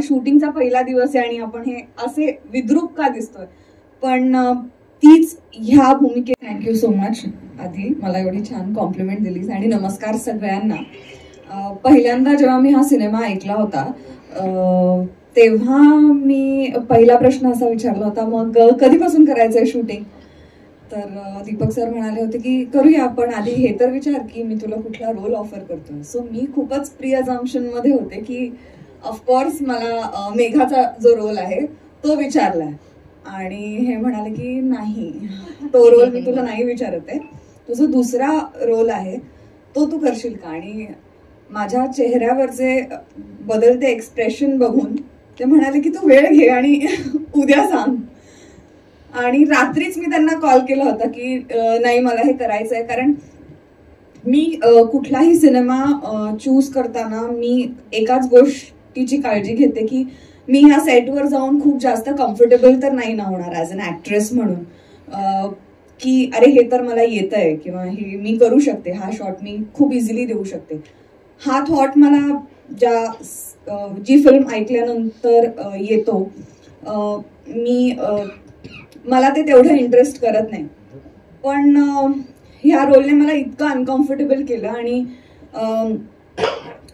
शूटिंगचा पहिला दिवस आहे आणि आपण हे असे विद्रूप का दिसतोय, पण तीच ह्या भूमिकेत. थँक्यू सो मच आधी मला एवढी छान कॉम्प्लिमेंट दिलीस. आणि नमस्कार सगळ्यांना. पहिल्यांदा जेव्हा मी हा सिनेमा ऐकला होता तेव्हा मी पहिला प्रश्न असा विचारला होता, मग कधीपासून करायचंय शूटिंग? तर दीपक सर म्हणाले होते की करूया आपण, आधी हे तर विचार की मी तुला कुठला रोल ऑफर करतोय. सो मी खूपच प्री अझम्पशन मध्ये होते की ऑफकोर्स मला मेघाचा जो रोल आहे तो विचारलाय. आणि हे म्हणाले की नाही, तो रोल मी तुला नाही विचारत आहे, तुझा दुसरा रोल आहे तो तू करशील का? आणि माझ्या चेहऱ्यावरचे बदलते एक्सप्रेशन बघून ते म्हणाले की तू वेळ घे आणि उद्या सांग. आणि रात्रीच मी त्यांना कॉल केला होता की नाही मला हे करायचंय. कारण मी कुठलाही सिनेमा चूज करताना मी एकाच गोष्टीची काळजी घेते की मी ह्या सेटवर जाऊन खूप जास्त कम्फर्टेबल तर नाही ना होणार ॲज अन ॲक्ट्रेस म्हणून, की अरे हे तर मला येतंय किंवा हे मी करू शकते, हा शॉट मी खूप इझिली देऊ शकते. हा थॉट मला जी फिल्म ऐकल्यानंतर येतो, मला ते तेवढं इंटरेस्ट करत नाही. पण ह्या रोलने मला इतकं अनकम्फर्टेबल केलं आणि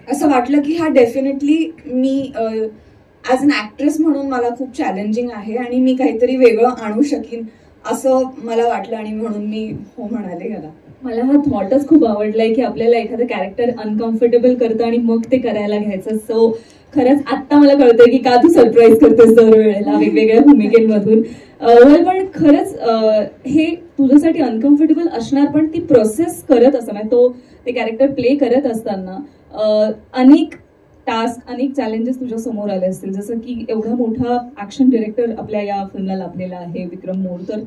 असं वाटलं की हा डेफिनेटली मी ॲज अन ॲक्ट्रेस म्हणून मला खूप चॅलेंजिंग आहे आणि मी काहीतरी वेगळं आणू शकीन असं मला वाटलं. आणि म्हणून मी हो म्हणाले. मला हा थॉटच खूप आवडलाय की आपल्याला एखादं कॅरेक्टर अनकम्फर्टेबल करतं आणि मग ते करायला घ्यायचं. सो खरंच आत्ता मला कळतंय की का तू सरप्राईज करतेस दरवेळेला वेगवेगळ्या भूमिकेंमधून. पण खरंच हे तुझ्यासाठी अनकम्फर्टेबल असणार, पण ती प्रोसेस करत असताना ते कॅरेक्टर प्ले करत असताना अनेक टास्क, अनेक चॅलेंजेस तुझ्या समोर आले असतील. जसं की एवढा मोठा ऍक्शन डिरेक्टर आपल्या या फिल्मला लाभलेला आहे विक्रम मोर, तर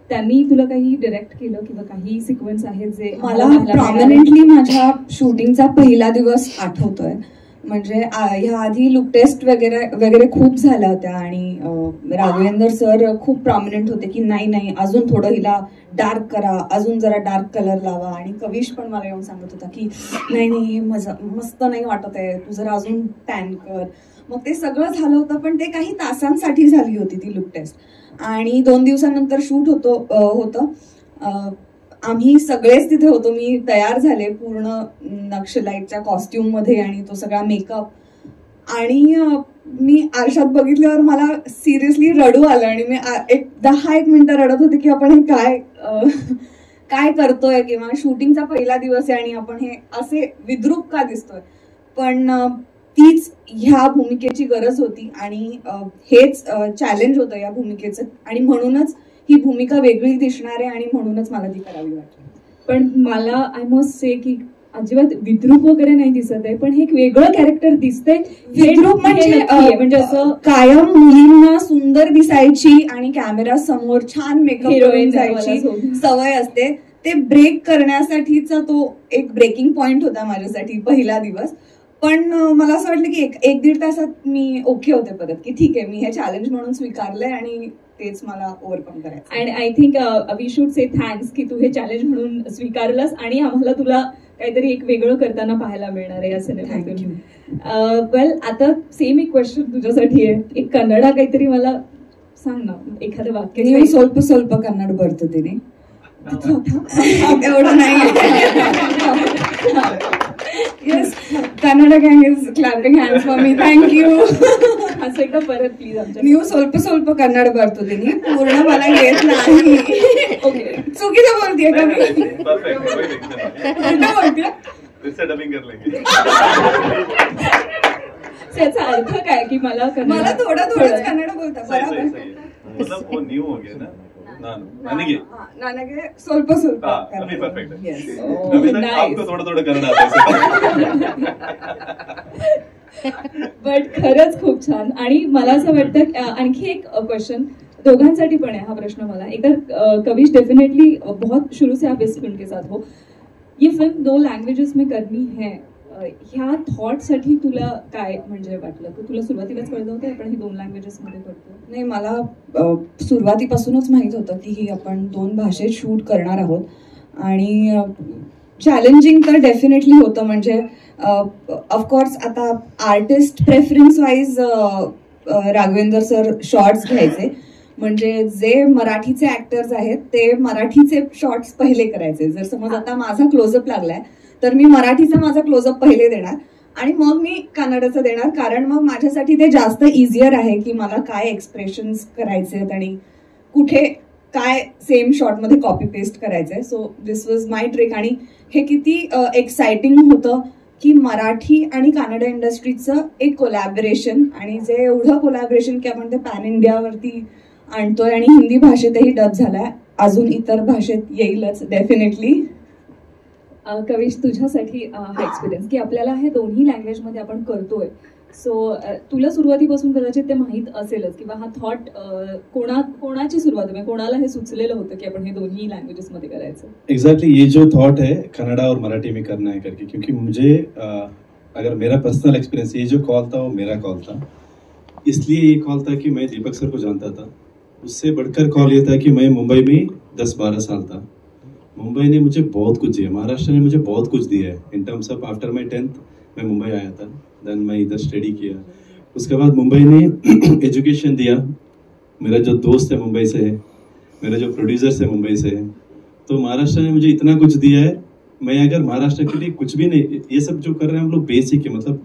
त्यांनी तुला काही डिरेक्ट केलं किंवा काही सिक्वेन्स आहेत जे मला प्रॉमिनेंटली माझ्या शूटिंगचा पहिला दिवस आठवतोय. म्हणजे ह्या आधी लुक टेस्ट वगैरे खूप झाल्या होत्या आणि राघवेंद्र सर खूप प्रॉमिनंट होते की नाही अजून थोडं हिला डार्क करा, अजून जरा डार्क कलर लावा. आणि कविश पण मला येऊन सांगत होता की नाही हे मस्त नाही वाटत आहे, तू जरा अजून टॅन कर. मग ते सगळं झालं होतं, पण ते काही तासांसाठी झाली होती ती लुक टेस्ट. आणि 2 दिवसानंतर शूट होतं. आम्ही सगळेच तिथे होतो. मी तयार झाले पूर्ण नक्षलाईटच्या कॉस्ट्युम मध्ये आणि तो सगळा मेकअप. आणि मी आरशात बघितल्यावर मला सिरियसली रडू आलं आणि मी 10-1 मिनिटं रडत होते की आपण हे काय करतोय, किंवा शूटिंगचा पहिला दिवस आहे आणि आपण हे असे विद्रूप का दिसतोय. पण तीच ह्या भूमिकेची गरज होती आणि हेच चॅलेंज होतं या भूमिकेचं. आणि म्हणूनच ही भूमिका वेगळी दिसणार आहे आणि म्हणूनच मला ती करावी वाटली. पण मला आय मस्ट से की अजिबात विद्रूप वगैरे नाही दिसत आहे, पण हे एक वेगळं कॅरेक्टर दिसतंय. विद्रूप म्हणजे असं कायम मुलींना सुंदर दिसायची आणि कॅमेरा समोर छान मेकअप करून जायची सवय असते, ते ब्रेक करण्यासाठीचा तो एक ब्रेकिंग पॉइंट होता माझ्यासाठी पहिला दिवस. पण मला असं वाटलं की 1-1.5 तासात मी ओके होते परत, की ठीक आहे मी हे चॅलेंज म्हणून स्वीकारलंय आणि तेच मला ओव्हरकम करायचं. And I think we should say thanks की तू हे चॅलेंज म्हणून स्वीकारलंस आणि आम्हाला तुला काहीतरी एक वेगळं करताना पाहायला मिळणार आहे या सिनेमातून. वेल, आता सेम एक क्वेश्चन तुझ्यासाठी आहे. एक कन्नडा काहीतरी मला सांग ना, एखादं वाक्य. ನೀವು ಸ್ವಲ್ಪ ಕನ್ನಡ ಬರ್ತದೇನೆ? एवढं नाही. येस, कन्नडा गँग is clapping hands for me. Thank you. असं एकदा परत प्लीज आमच्या. ನೀವು ಸ್ವಲ್ಪ कन्नड ಬರ್ತದೇನೆ, पूर्ण मला येत नाही. चुकीचं बोलतेय का मी? याचा अर्थ काय की मला थोडं कन्नड बोलता बरोबर. ನನಗೆ ಸ್ವಲ್ಪ बट खरंच खूप छान. आणि मला असं वाटतं आणखी एक क्वेश्चन दोघांसाठी पण आहे हा प्रश्न मला. एक तर कविश डेफिनेटली बहुत शुरू से आप इस फिल्म के साथ हो, ये फिल्म 2 लँग्वेजेस में करनी है, ह्या थॉट साठी तुला काय म्हणजे वाटलं की तुला सुरुवातीलाच कळलं होतं आपण ही 2 लँग्वेजेस मध्ये करतो? नाही, मला सुरुवातीपासूनच माहित होतं की ही आपण 2 भाषेत शूट करणार आहोत. आणि चॅलेंजिंग तर डेफिनेटली होतं. म्हणजे ऑफकोर्स आता artist preference wise Raghavendra sir shorts घ्यायचे, म्हणजे जे मराठीचे ऍक्टर्स आहेत ते मराठीचे शॉर्ट्स पहिले करायचे. जर समज आता माझा क्लोजअप लागलाय तर मी मराठीचा माझा क्लोजअप पहिले देणार आणि मग मी कन्नडचं देणार, कारण मग माझ्यासाठी ते जास्त इझियर आहे की मला काय एक्सप्रेशन्स करायचे आहेत आणि कुठे काय सेम शॉर्टमध्ये कॉपी पेस्ट करायचंय. So this was my trick. आणि हे किती एक्साइटिंग होतं की मराठी आणि कन्नड इंडस्ट्रीचं एक कोलॅबरेशन, आणि जे एवढं कोलॅबरेशन की आपण ते पॅन इंडियावरती आणतोय आणि हिंदी भाषेतही डब झालाय, अजून इतर भाषेत येईलच डेफिनेटली. कविश, तुझ्यासाठी हा एक्सपिरियन्स की आपल्याला हे दोन्ही लँग्वेजमध्ये आपण करतोय, सो तुला सुरुवातीपासून कदाचित ते माहीत असेलच किंवा हा थॉट कोणाची सुरुवात म्हणजे कोणाला हे सुचलेलं होतं की आपण हे दोन्ही लँग्वेजेसमध्ये करायचं? एग्जैक्टली ये जो थॉट है कन्नड़ा और मराठी में करना है करके, क्योंकि मुझे अगर मेरा पर्सनल एक्सपीरियंस, ये जो कॉल था वो मेरा कॉल था. इसलिए ये कॉल था कि मैं दीपक सर को जानता था. उससे बढ़कर कॉल ये था कि मैं मुंबई में 10-12 साल था. मुंबई ने मुझे बहुत कुछ दिया, महाराष्ट्र ने मुझे बहुत कुछ दिया है in terms of. After my 10th मैं मुंबई आया था, देन मैं इधर स्टडी किया. उसके बाद मुंबई ने एजुकेशन दिया. मेरा जो दोस्त है मुंबई से है, मेरा जो प्रोड्यूसर्स है मुंबई से है, तो महाराष्ट्र ने मुझे इतना कुछ दिया है. मैं अगर महाराष्ट्र के लिए कुछ भी नहीं, ये सब जो कर रहे हैं हम लोग बेसिक है, मतलब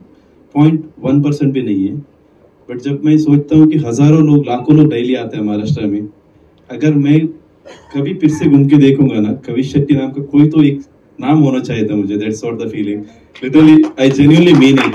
0.1% भी नहीं है. बट जब मैं सोचता हूँ कि हजारों लोग, लाखों लोग डेली आते हैं महाराष्ट्र में, अगर मैं कभी फिर से घूम के देखूंगा ना, कविश शेट्टी नाम का कोई तो एक नाम होना चाहिए था मुझे. That's what the feeling. Literally I genuinely mean it.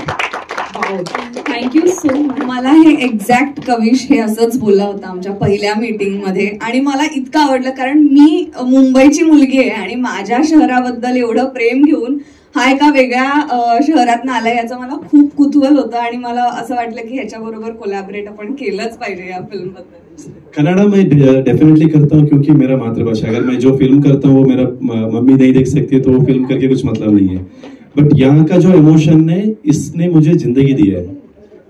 Thank you so much. मला हे एक्झॅक्ट कविश हे असंच बोलला होता आमच्या पहिल्या मीटिंग मध्ये, आणि मला इतकं आवडलं कारण मी मुंबईची मुलगी आहे आणि माझ्या शहराबद्दल एवढं प्रेम घेऊन हा एका वेगळ्या शहरातनं आलाय याचं मला खूप कुतूहल होतं आणि मला असं वाटलं की ह्याच्याबरोबर कोलॅबरेट आपण केलंच पाहिजे या फिल्म बद्दल. कन्नड़ा मैं डेफिनेटली करता हूँ क्योंकि मेरा मातृभाषा. अगर मैं जो फिल्म करता हूँ वो मेरा मम्मी नहीं देख सकती तो वो फिल्म करके कुछ मतलब नहीं है. बट यहाँ का जो इमोशन है इसने मुझे जिंदगी दी है,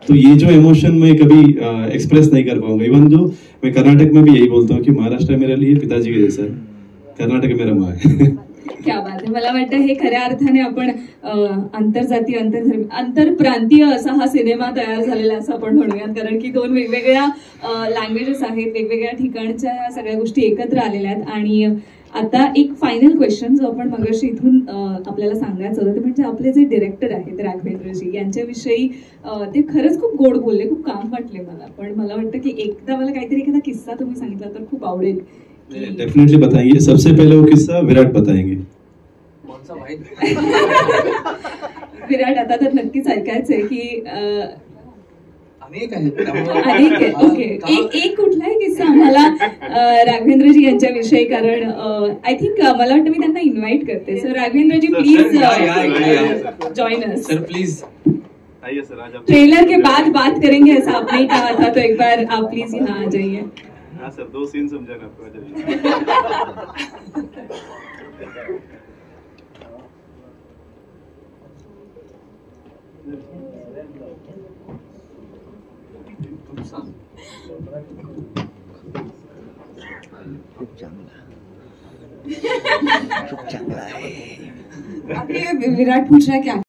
तो ये जो इमोशन मैं कभी एक्सप्रेस नहीं कर पाऊंगा. इवन जो मैं कर्नाटक में भी यही बोलता हूँ कि महाराष्ट्र मेरे लिए पिताजी के जैसा है, कर्नाटक मेरा माँ है. क्या बात आहे. मला वाटतं हे खऱ्या अर्थाने आपण आंतरजातीय आंतरप्रांतीय असा हा सिनेमा तयार झालेला असं आपण म्हणूयात, कारण की दोन वेगवेगळ्या लँग्वेजेस आहेत, वेगवेगळ्या ठिकाणच्या या सगळ्या गोष्टी एकत्र आलेल्या आहेत. आणि आता एक फायनल क्वेश्चन जो आपण मगाशी इथून आपल्याला सांगायचं होतं ते म्हणजे आपले जे डिरेक्टर आहेत राघवेंद्रजी यांच्याविषयी ते खरंच खूप गोड बोलले, खूप काम वाटले मला. पण मला वाटतं की एकदा मला काहीतरी एखादा किस्सा तुम्ही सांगितला तर खूप आवडेल. डेफिनेटली बताएंगे. सबसे पहले वो किस्सा विराट बताएंगे. विराट, आता तर नक्कीच ऐकायचंय की अनेक आहेत. ओके, एक कुठलाही किस्सा आम्हाला राघवेंद्रजी यांच्याविषयी, कारण आय थिंक मला वाटतं मी त्यांना इन्व्हाइट करते. Sir Raghavendraji please join us. Sir please आइए सर. आज ट्रेलर के बाद बात करेंगे ऐसा आपने ही कहा था, तो एक बार आप प्लीज यहाँ आ जाइए. हाँ सर, 2 सीन समझा ना आपको. अभी विराट पूछ रहा है क्या